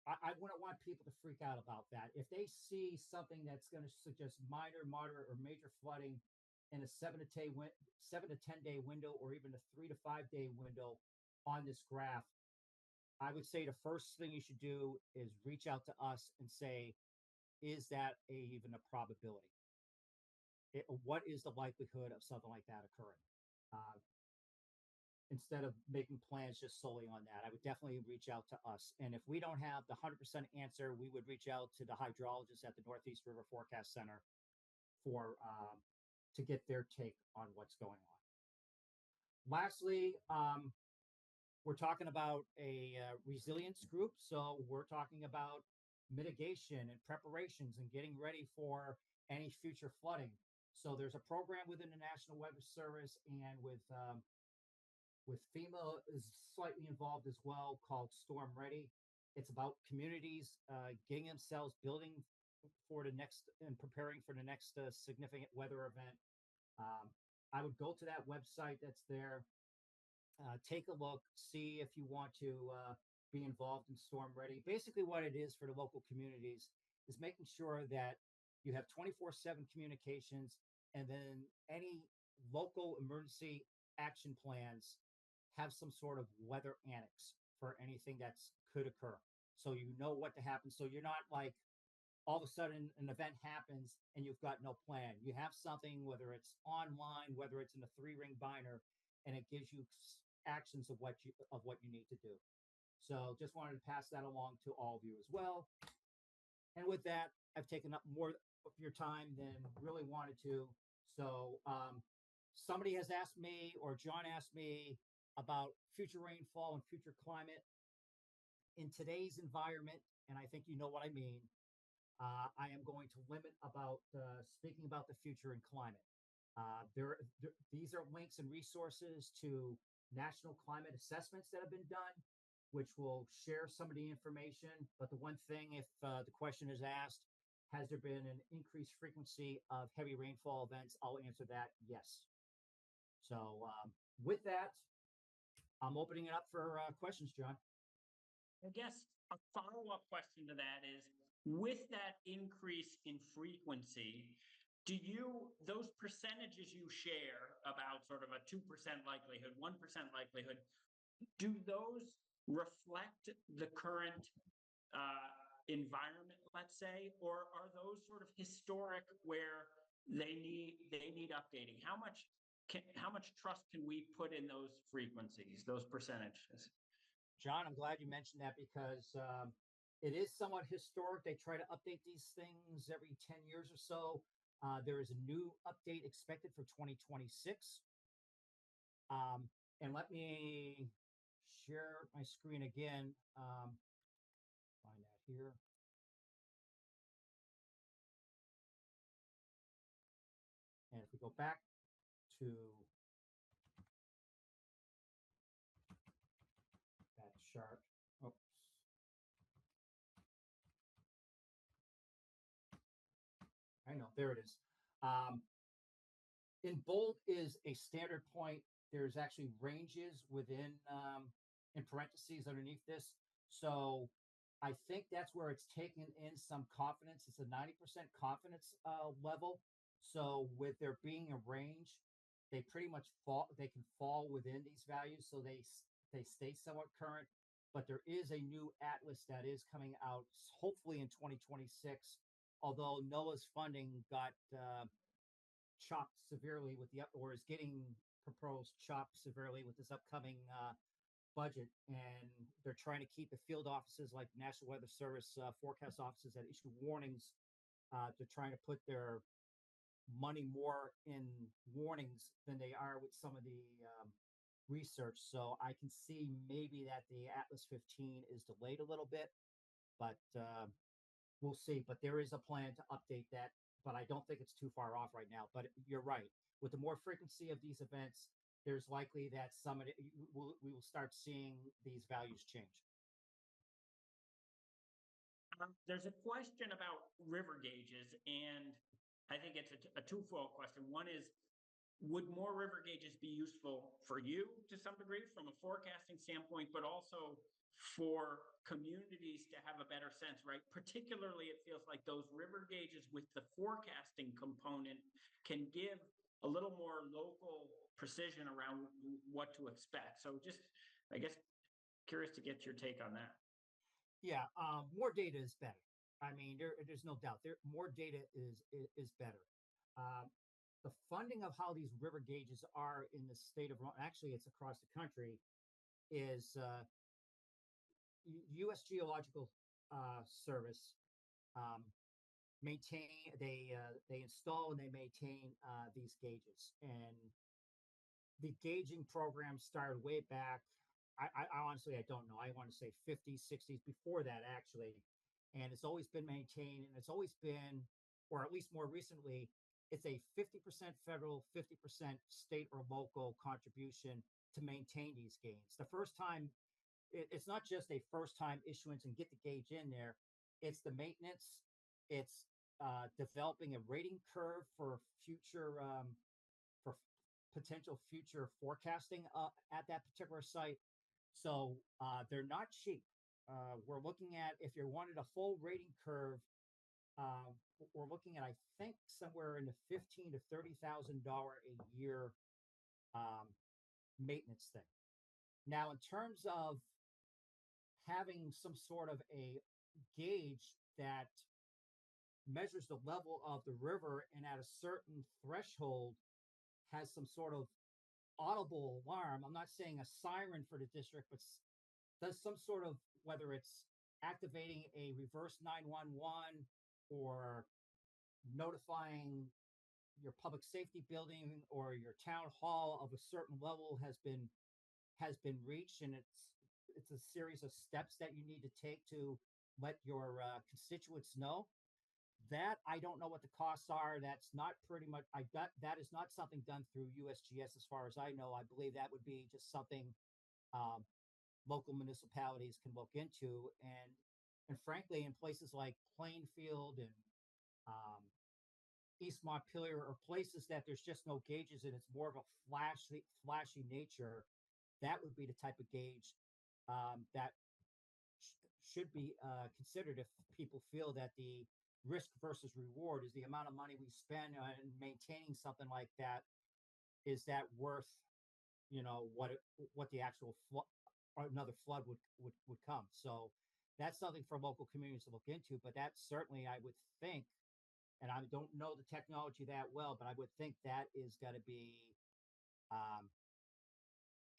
I wouldn't want people to freak out about that. If they see something that's going to suggest minor, moderate, or major flooding in a 7 to 10 day window, or even a 3 to 5 day window on this graph, I would say the first thing you should do is reach out to us and say, is that even a probability? What is the likelihood of something like that occurring? Instead of making plans just solely on that, I would definitely reach out to us. And if we don't have the 100% answer, we would reach out to the hydrologists at the Northeast River Forecast Center to get their take on what's going on. Lastly, we're talking about a resilience group. So we're talking about mitigation and preparations and getting ready for any future flooding. So there's a program within the National Weather Service and with FEMA is slightly involved as well, called Storm Ready. It's about communities getting themselves building for the next and preparing for the next significant weather event. I would go to that website that's there, take a look, see if you want to be involved in Storm Ready. Basically, what it is for the local communities is making sure that you have 24/7 communications, and then any local emergency action plans have some sort of weather annex for anything that could occur. So you know what to happen. So you're not like all of a sudden an event happens and you've got no plan. You have something, whether it's online, whether it's in a 3-ring binder, and it gives you actions of what you need to do. So just wanted to pass that along to all of you as well. And with that, I've taken up more of your time than really wanted to. So somebody has asked me, or John asked me, about future rainfall and future climate. In today's environment, and I think you know what I mean, I am going to limit about speaking about the future in climate. These are links and resources to national climate assessments that have been done, which will share some of the information. But the one thing, if the question is asked, has there been an increased frequency of heavy rainfall events? I'll answer that yes. So with that, I'm opening it up for questions, John. I guess a follow-up question to that is, with that increase in frequency, those percentages you share about sort of a 2% likelihood, 1% likelihood, do those reflect the current environment, let's say, or are those sort of historic where they need updating? How much trust can we put in those frequencies, those percentages? John, I'm glad you mentioned that because it is somewhat historic. They try to update these things every 10 years or so. There is a new update expected for 2026. And let me share my screen again. Find that here. And if we go back to that chart, oops. I know, there it is. In bold is a standard point. There's actually ranges within, in parentheses underneath this. So I think that's where it's taken in some confidence. It's a 90% confidence level. So with there being a range, they pretty much they can fall within these values. So they stay somewhat current. But there is a new atlas that is coming out, hopefully in 2026. Although NOAA's funding got chopped severely with or is getting proposed chopped severely with this upcoming budget, and they're trying to keep the field offices like National Weather Service forecast offices that issue warnings. They're trying to put their money more in warnings than they are with some of the research. So I can see maybe that the Atlas 15 is delayed a little bit, but we'll see. But there is a plan to update that, but I don't think it's too far off right now. But you're right. With the more frequency of these events, there's likely that we will start seeing these values change. There's a question about river gauges, and I think it's a twofold question. One is, would more river gauges be useful for you to some degree from a forecasting standpoint, but also for communities to have a better sense, right? Particularly, it feels like those river gauges with the forecasting component can give a little more local precision around what to expect. So just, I guess, curious to get your take on that. Yeah, more data is better. I mean, there's no doubt. More data is better. Um, the funding of how these river gauges are in the state of actually it's across the country is U.S. Geological Service um, they install and they maintain these gauges, and the gauging program started way back. I honestly I don't know. I want to say 50s, 60s, before that actually, and it's always been maintained, and it's always been, or at least more recently, it's a 50% federal, 50% state or local contribution to maintain these gains. The first time, it's not just a first time issuance and get the gauge in there. It's the maintenance. It's developing a rating curve for future for potential future forecasting at that particular site. So they're not cheap. We're looking at, if you wanted a full rating curve, uh, we're looking at, I think, somewhere in the $15,000 to $30,000 a year um, maintenance thing. Now, in terms of having some sort of a gauge that measures the level of the river and at a certain threshold has some sort of audible alarm. I'm not saying a siren for the district, but does some sort of, whether it's activating a reverse 911 or notifying your public safety building or your town hall of a certain level has been reached, and it's a series of steps that you need to take to let your constituents know. That I don't know what the costs are. That's not pretty much. That is not something done through USGS, as far as I know. I believe that would be just something um, local municipalities can look into, and frankly, in places like Plainfield and um, East Montpelier, or places that there's just no gauges and it's more of a flashy nature, that would be the type of gauge that should be considered if people feel that the risk versus reward is the amount of money we spend on maintaining something like that. Is that worth, what the actual or another flood would come? So that's something for local communities to look into. But that certainly, I would think, and I don't know the technology that well, but I would think that is going to be um,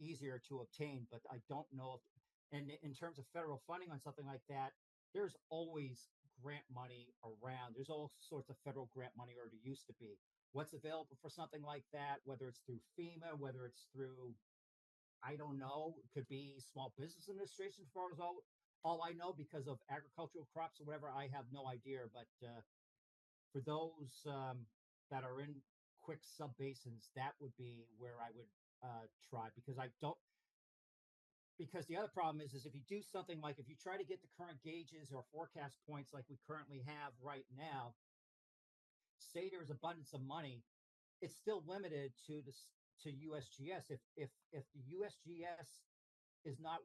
easier to obtain. But I don't know if, and in terms of federal funding on something like that, there's always grant money around. There's all sorts of federal grant money, or there used to be. What's available for something like that, whether it's through FEMA, whether it's through, I don't know, it could be Small Business Administration, as far as all I know, because of agricultural crops or whatever, I have no idea. But for those that are in quick sub basins, that would be where I would try, because I don't. Because the other problem is if you do something like, if you try to get the current gauges or forecast points like we currently have right now, say there's abundance of money, it's still limited to this to USGS. If the USGS is not,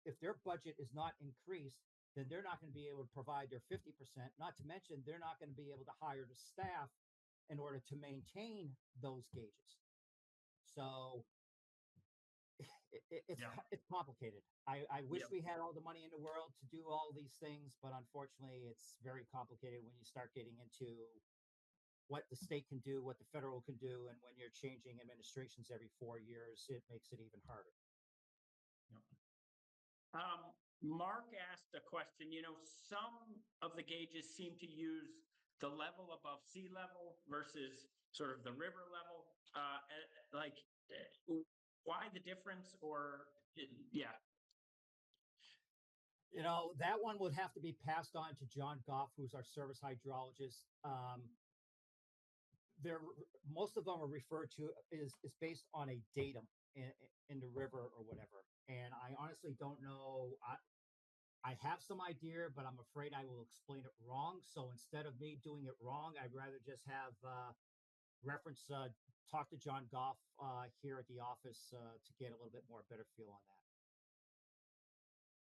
if their budget is not increased, then they're not going to be able to provide their 50%. Not to mention, they're not going to be able to hire the staff in order to maintain those gauges. So it's Yeah. it's complicated. I wish Yep. we had all the money in the world to do all these things, but unfortunately, it's very complicated when you start getting into what the state can do, what the federal can do, and when you're changing administrations every 4 years, it makes it even harder. Yep. Mark asked a question. Some of the gauges seem to use the level above sea level versus sort of the river level. Like, why the difference, or yeah. That one would have to be passed on to John Goff, who's our service hydrologist. There, most of them are referred to is based on a datum in the river or whatever. And I honestly don't know. I have some idea, but I'm afraid I will explain it wrong. So instead of me doing it wrong, I'd rather just have talk to John Goff here at the office to get a little bit more better feel on that.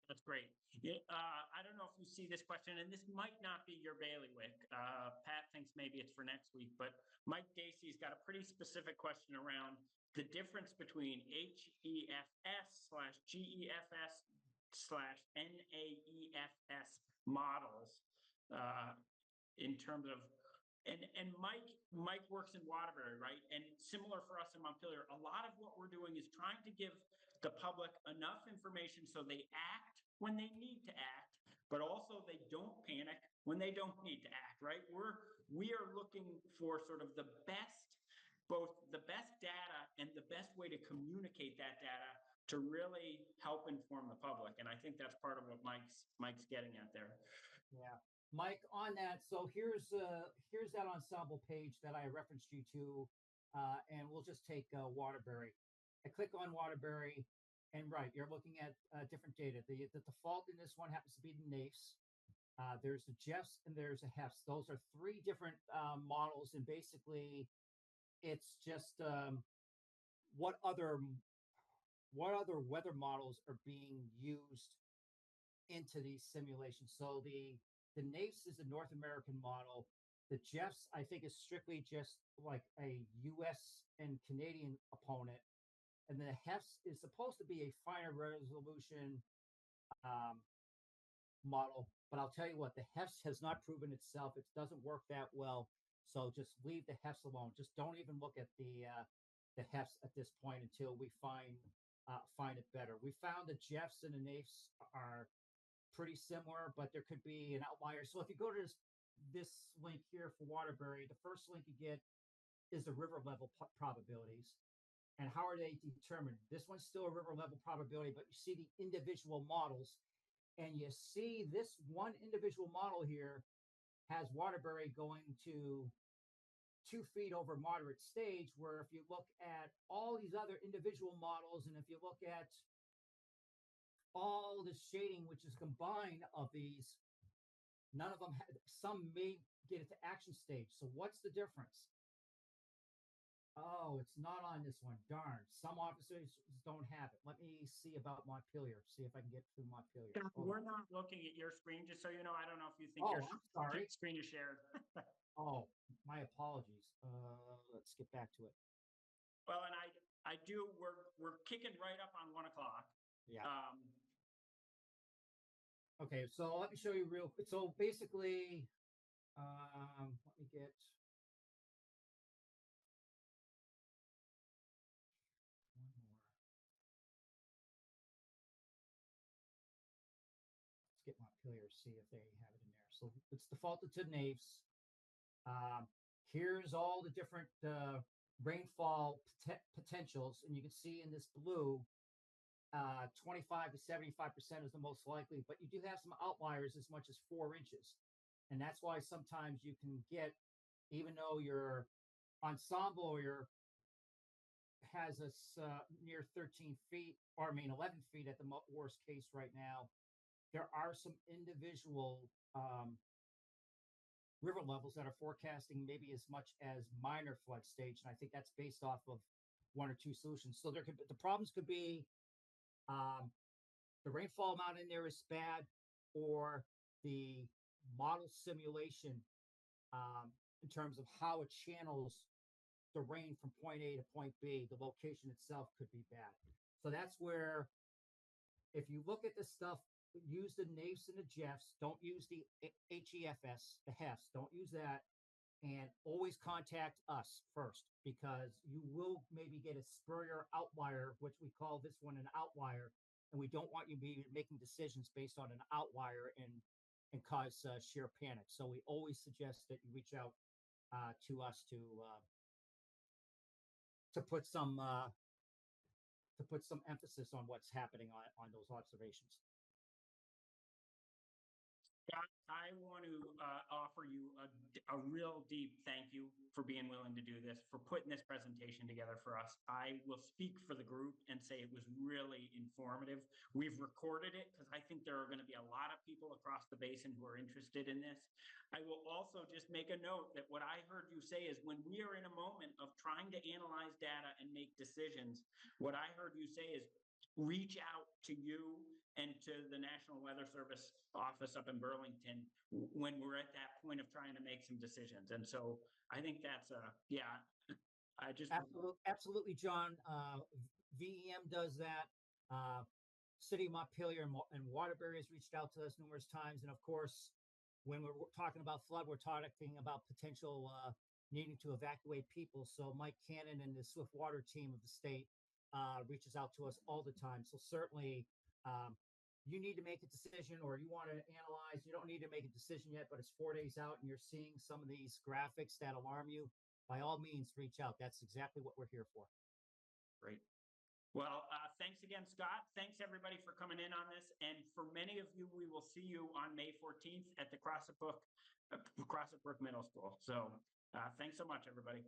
That's great. Yeah, I don't know if you see this question, and this might not be your bailiwick. Pat thinks maybe it's for next week, but Mike Dacey's got a pretty specific question around the difference between HEFS/GEFS/NAEFS models in terms of and Mike works in Waterbury, right? And similar for us in Montpelier, a lot of what we're doing is trying to give the public enough information so they act when they need to act, but also they don't panic when they don't need to act, right? We are looking for sort of the best, both the best data and the best way to communicate that data to really help inform the public. And I think that's part of what Mike's getting at there. Yeah. Mike, on that, so here's that ensemble page that I referenced you to, and we'll just take Waterbury. I click on Waterbury, and right, you're looking at different data. The default in this one happens to be the NAIFS. There's the JEFs and there's a HEFs. Those are three different models, and basically, it's just what other weather models are being used into these simulations. So the NAIFS is a North American model. The JEFs, I think, is strictly just like a US and Canadian opponent. And the HEFs is supposed to be a finer resolution model. But I'll tell you what, the HEFs has not proven itself. It doesn't work that well. So just leave the HEFs alone. Just don't even look at the HEFs at this point until we find it better. We found the JEFs and the NAIFs are pretty similar, but there could be an outlier. So if you go to this link here for Waterbury, the first link you get is the river level probabilities. And how are they determined? This one's still a river level probability, but you see the individual models, and you see this one individual model here has Waterbury going to 2 feet over moderate stage, where if you look at all these other individual models, and if you look at all the shading, which is combined of these, none of them, some may get it to action stage. So what's the difference? Oh, it's not on this one. Darn. Some officers don't have it. Let me see about Montpelier. See if I can get through Montpelier. We're not looking at your screen, just so you know. I don't know if you think your screen is shared. Oh, my apologies. Let's get back to it. Well, and I do. We're kicking right up on 1 o'clock. Yeah. Okay, so let me show you real quick. So basically, let me get one more. Let's get Montpelier, see if they have it in there. So it's defaulted to NAIFS. Here's all the different rainfall potentials, and you can see in this blue, 25 to 75% is the most likely, but you do have some outliers as much as 4 inches. And that's why sometimes you can get, even though your ensemble has us near 13 feet, or 11 feet at the worst case right now, there are some individual river levels that are forecasting maybe as much as minor flood stage. And I think that's based off of 1 or 2 solutions. So the problems could be the rainfall amount in there is bad, or the model simulation in terms of how it channels the rain from point A to point B, the location itself could be bad. So that's where, if you look at this stuff, use the NAIFS and the JEFs. Don't use the HEFS, the HEFs. Don't use that. And always contact us first, because you will maybe get a spurious outlier, which we call this one an outlier. And we don't want you to be making decisions based on an outlier and cause sheer panic. So we always suggest that you reach out to us to put some to put some emphasis on what's happening on those observations. Scott, I want to offer you a real deep thank you for being willing to do this, for putting this presentation together for us. I will speak for the group and say it was really informative. We've recorded it because I think there are going to be a lot of people across the basin who are interested in this. I will also just make a note that what I heard you say is when we are in a moment of trying to analyze data and make decisions, what I heard you say is reach out to you and to the National Weather Service office up in Burlington when we're at that point of trying to make some decisions. And so I think that's I just Absolutely, John. VEM does that. City of Montpelier and Waterbury has reached out to us numerous times. And of course, when we're talking about flood, we're talking about potential needing to evacuate people. So Mike Cannon and the Swift Water team of the state reaches out to us all the time. So certainly, you need to make a decision or you want to analyze, you don't need to make a decision yet, but it's 4 days out and you're seeing some of these graphics that alarm you, by all means, reach out. That's exactly what we're here for. Great. Well, thanks again, Scott. Thanks everybody for coming in on this. And for many of you, we will see you on May 14th at the Crossett Brook Middle School. So thanks so much, everybody.